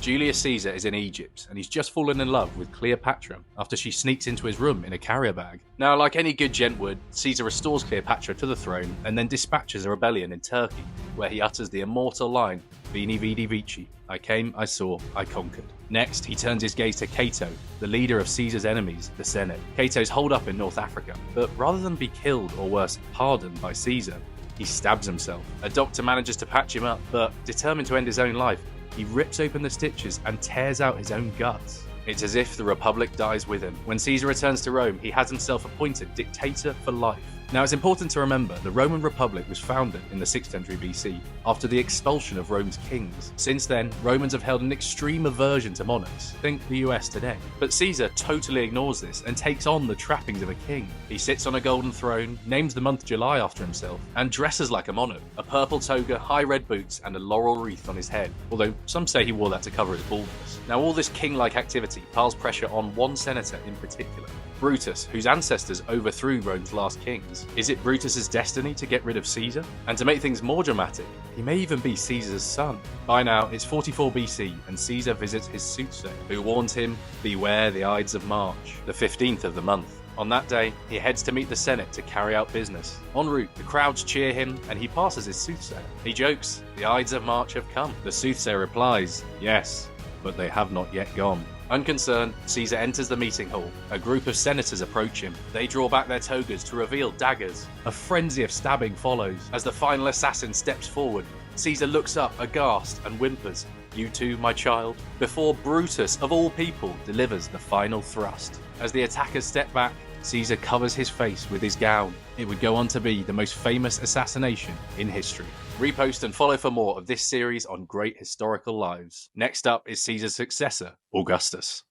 Julius Caesar is in Egypt, and he's just fallen in love with Cleopatra after she sneaks into his room in a carrier bag. Now, like any good gent would, Caesar restores Cleopatra to the throne and then dispatches a rebellion in Turkey, where he utters the immortal line, Veni Vidi Vici, I came, I saw, I conquered. Next, he turns his gaze to Cato, the leader of Caesar's enemies, the Senate. Cato's holed up in North Africa, but rather than be killed or worse, pardoned by Caesar, he stabs himself. A doctor manages to patch him up, but determined to end his own life, he rips open the stitches and tears out his own guts. It's as if the Republic dies with him. When Caesar returns to Rome, he has himself appointed dictator for life. Now, it's important to remember the Roman Republic was founded in the 6th century BC after the expulsion of Rome's kings. Since then, Romans have held an extreme aversion to monarchs. Think the US today. But Caesar totally ignores this and takes on the trappings of a king. He sits on a golden throne, names the month July after himself, and dresses like a monarch. A purple toga, high red boots, and a laurel wreath on his head, although some say he wore that to cover his baldness. Now, all this king-like activity piles pressure on one senator in particular, Brutus, whose ancestors overthrew Rome's last kings. Is it Brutus's destiny to get rid of Caesar? And to make things more dramatic, he may even be Caesar's son. By now, it's 44 BC, and Caesar visits his soothsayer, who warns him, beware the Ides of March, the 15th of the month. On that day, he heads to meet the Senate to carry out business. En route, the crowds cheer him, and he passes his soothsayer. He jokes, the Ides of March have come. The soothsayer replies, yes, but they have not yet gone. Unconcerned, Caesar enters the meeting hall. A group of senators approach him. They draw back their togas to reveal daggers. A frenzy of stabbing follows. As the final assassin steps forward, Caesar looks up aghast and whimpers, "You too, my child?" before Brutus, of all people, delivers the final thrust. As the attackers step back, Caesar covers his face with his gown. It would go on to be the most famous assassination in history. Repost and follow for more of this series on great historical lives. Next up is Caesar's successor, Augustus.